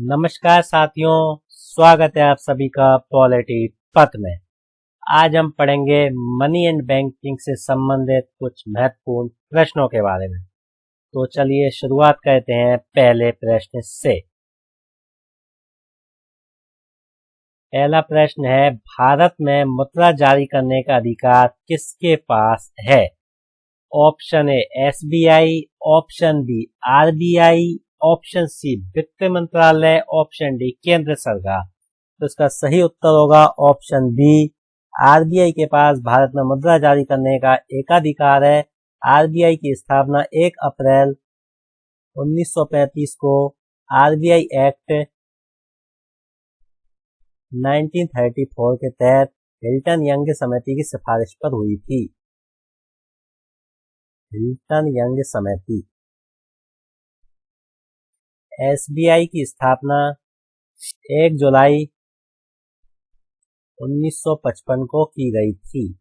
नमस्कार साथियों, स्वागत है आप सभी का पॉलिटी पथ में। आज हम पढ़ेंगे मनी एंड बैंकिंग से संबंधित कुछ महत्वपूर्ण प्रश्नों के बारे में। तो चलिए शुरुआत करते हैं पहले प्रश्न से। पहला प्रश्न है, भारत में मुद्रा जारी करने का अधिकार किसके पास है? Option A SBI, option B RBI, option C वित्त मंत्रालय, ऑप्शन डी केंद्र सरकार। तो इसका सही उत्तर होगा ऑप्शन बी, आरबीआई के पास भारत में मुद्रा जारी करने का एकाधिकार है। आरबीआई की स्थापना 1 अप्रैल 1935 को आरबीआई एक्ट 1934 के तहत हिल्टन यंग समिति की सिफारिश पर हुई थी। हिल्टन यंग समिति। एसबीआई की स्थापना 1 जुलाई 1955 को की गई थी।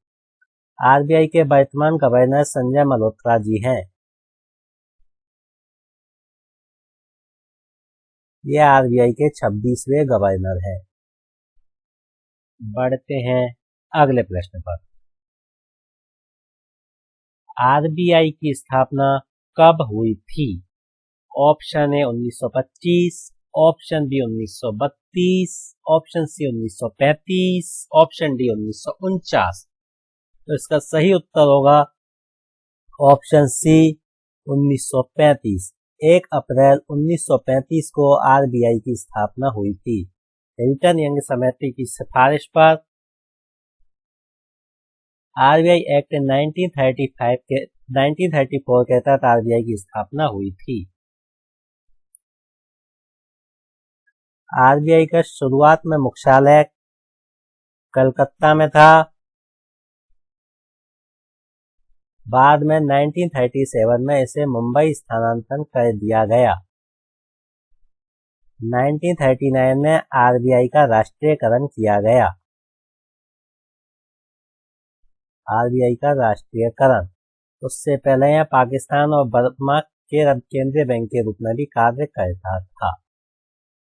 आरबीआई के वर्तमान गवर्नर संजय मल्होत्रा जी हैं। ये आरबीआई के 26वें गवर्नर हैं। बढ़ते हैं अगले प्रश्न पर। आरबीआई की स्थापना कब हुई थी? Option A 1925, option B 1932, option C 1935, option D 1949। तो इसका सही उत्तर होगा ऑप्शन सी 1935। 1 अप्रैल 1935 को आरबीआई की स्थापना हुई थी। हिल्टन यंग समिति की सिफारिश पर आरबीआई एक्ट 1934 के तहत आरबीआई की स्थापना हुई थी। आरबीआई का शुरुआत में मुख्यालय कलकत्ता में था। बाद में 1937 में इसे मुंबई स्थानांतरण कर दिया गया। 1939 में आरबीआई का राष्ट्रीयकरण किया गया। आरबीआई का राष्ट्रीयकरण। उससे पहले यह पाकिस्तान और बर्मा के केंद्रीय बैंक के रूप में भी कार्य करता था।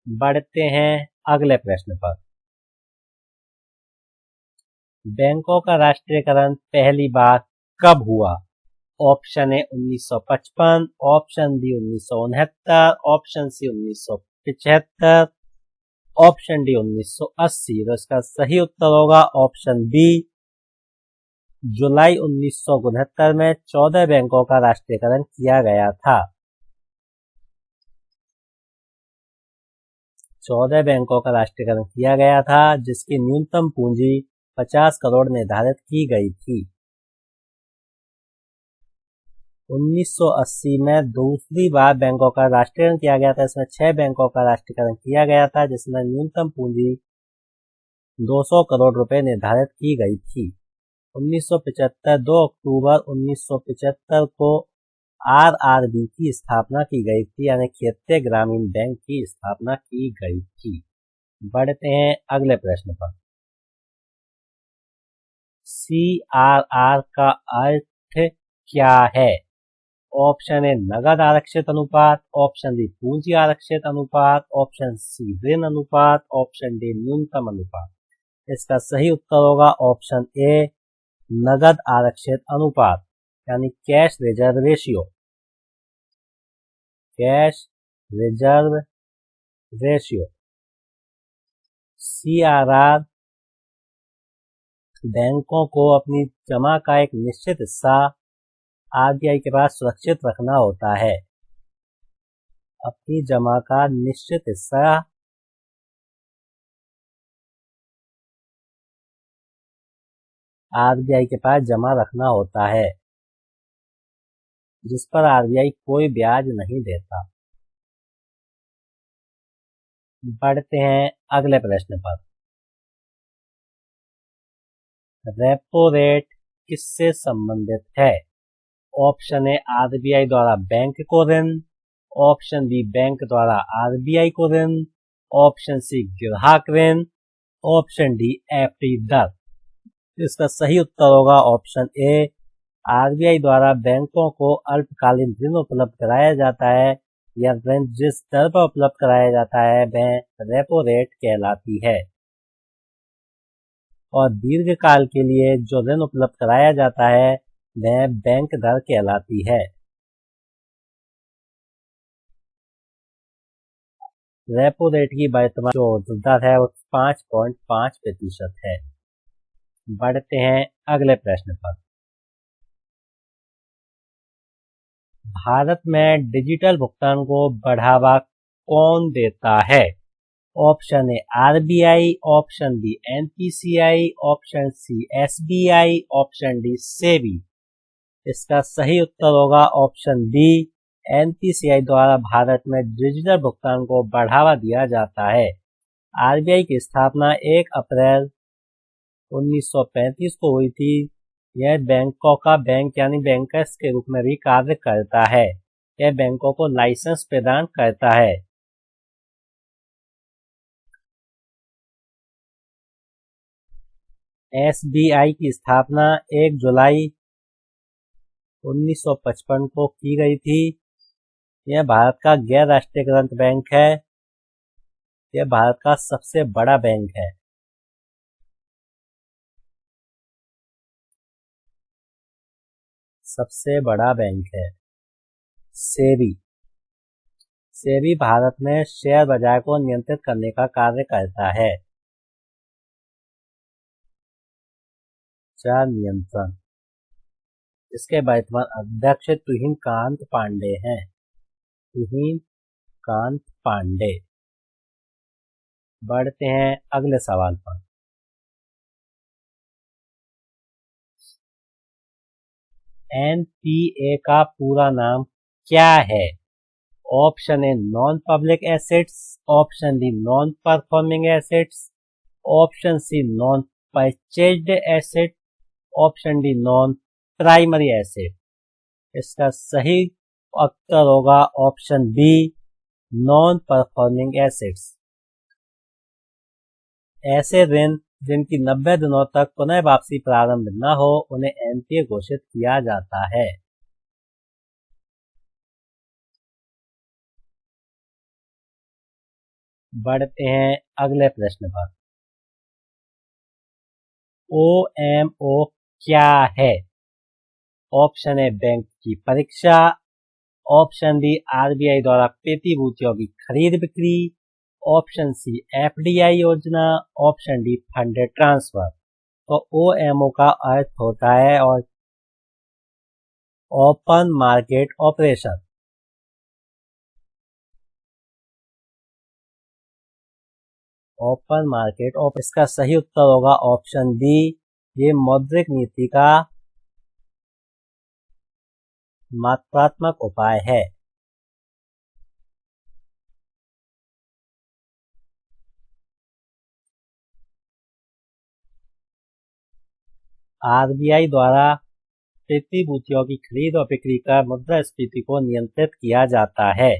बढ़ते हैं अगले प्रश्न पर। बैंकों का राष्ट्रीयकरण पहली बार कब हुआ? Option A 1955, option B 1969, option C 1975, option D 1980। तो इसका सही उत्तर होगा ऑप्शन बी, जुलाई 1969 में 14 बैंकों का राष्ट्रीयकरण किया गया था। 14 बैंकों का राष्ट्रीयकरण किया गया था, जिसकी न्यूनतम पूंजी 50 करोड़ निर्धारित की गई थी। 1980 में दूसरी बार बैंकों का राष्ट्रीयकरण किया गया था। इसमें 6 बैंकों का राष्ट्रीयकरण किया गया था, जिसमें न्यूनतम पूंजी 200 करोड़ रुपए निर्धारित की गई थी। 1975 2 अक्टूबर 1975 को आरआरबी की स्थापना की गई थी, यानी क्षेत्रीय ग्रामीण बैंक की स्थापना की गई थी। बढ़ते हैं अगले प्रश्न पर। सीआरआर का अर्थ क्या है? ऑप्शन ए नगद आरक्षित अनुपात, ऑप्शन बी पूंजी आरक्षित अनुपात, ऑप्शन सी ऋण अनुपात, ऑप्शन डी न्यूनतम अनुपात। इसका सही उत्तर होगा ऑप्शन ए नगद आरक्षित अनुपात, यानी cash reserve ratio. Cash reserve ratio. CRR बैंकों को अपनी जमा का एक निश्चित हिस्सा आरबीआई के पास सुरक्षित रखना होता है। अपनी जमा का निश्चित हिस्सा आरबीआई के पास जमा रखना होता है, जिस पर आरबीआई कोई ब्याज नहीं देता। बढ़ते हैं अगले प्रश्न पर। रेपो रेट किससे संबंधित है? ऑप्शन ए आरबीआई द्वारा बैंक को ऋण, ऑप्शन बी बैंक द्वारा आरबीआई को ऋण, ऑप्शन सी ग्राहक ऋण, ऑप्शन डी एफडी दर। इसका सही उत्तर होगा ऑप्शन ए, आरबीआई द्वारा बैंकों को अल्पकालीन ऋण उपलब्ध कराया जाता है, या ऋण जिस दर पर उपलब्ध कराया जाता है वह रेपो रेट कहलाती है। और दीर्घकाल के लिए जो ऋण उपलब्ध कराया जाता है वह बैंक दर कहलाती है। रेपो रेट की वर्तमान जो दर है वो 5.5% है। बढ़ते हैं अगले प्रश्न पर। भारत में डिजिटल भुगतान को बढ़ावा कौन देता है? Option A RBI, option B NPCI, option C SBI, option D SEBI. इसका सही उत्तर होगा ऑप्शन बी एनपीसीआई द्वारा भारत में डिजिटल भुगतान को बढ़ावा दिया जाता है। आरबीआई की स्थापना 1 अप्रैल 1935 को हुई थी। यह बैंकों का बैंक यानी बैंकर्स के रूप में भी कार्य करता है। यह बैंकों को लाइसेंस प्रदान करता है। एसबीआई की स्थापना 1 जुलाई 1955 को की गई थी। यह भारत का गैर राष्ट्रीयकृत बैंक है। यह भारत का सबसे बड़ा बैंक है। सबसे बड़ा बैंक है। सेबी भारत में शेयर बाजार को नियंत्रित करने का कार्य करता है। चार नियंत्रण। इसके वर्तमान अध्यक्ष तुहिन कांत पांडे हैं। तुहिन कांत पांडे। बढ़ते हैं अगले सवाल पर। एनपीए का पूरा नाम क्या है? Option A non public assets, option D non performing assets, option C non purchased asset, option D non primary asset. इसका सही उत्तर होगा option B non performing assets. ऐसे ऋण जिनकी 90 दिनों तक पुनः वापसी प्रारंभ न हो उन्हें एनपीए घोषित किया जाता है। बढ़ते हैं अगले प्रश्न पर। ओएमओ क्या है? ऑप्शन ए बैंक की परीक्षा, ऑप्शन बी आरबीआई द्वारा प्रतिभूतियों की खरीद बिक्री, ऑप्शन सी एफडीआई योजना, ऑप्शन डी फंड ट्रांसफर। तो ओएमओ का अर्थ होता है और open market operation. Open market of इसका सही उत्तर होगा ऑप्शन बी। ये मौद्रिक नीति का मात्रात्मक उपाय है। आरबीआई द्वारा प्रतिभूतियों की खरीद और बिक्री कर मुद्रास्फीति को नियंत्रित किया जाता है।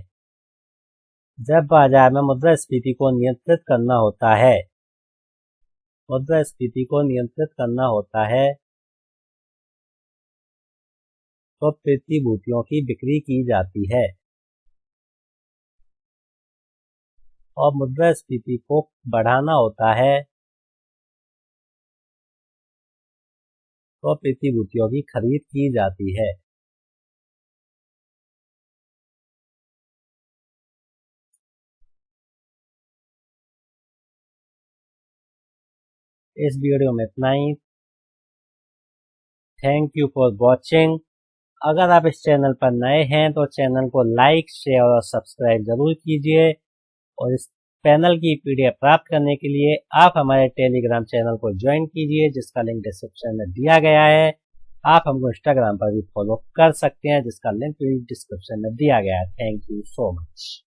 जब बाजार में मुद्रास्फीति को नियंत्रित करना होता है तो प्रतिभूतियों की बिक्री की जाती है और मुद्रास्फीति को बढ़ाना होता है तो प्रतिभूतियों की खरीद की जाती है। इस वीडियो में इतना ही। Thank you for watching. अगर आप इस चैनल पर नए हैं तो चैनल को लाइक, शेयर और सब्सक्राइब जरूर कीजिए। और इस पैनल की पीडीएफ प्राप्त करने के लिए आप हमारे टेलीग्राम चैनल को ज्वाइन कीजिए जिसका लिंक डिस्क्रिप्शन में दिया गया है। आप हमको इंस्टाग्राम पर भी फॉलो कर सकते हैं जिसका लिंक भी डिस्क्रिप्शन में दिया गया है। Thank you so much.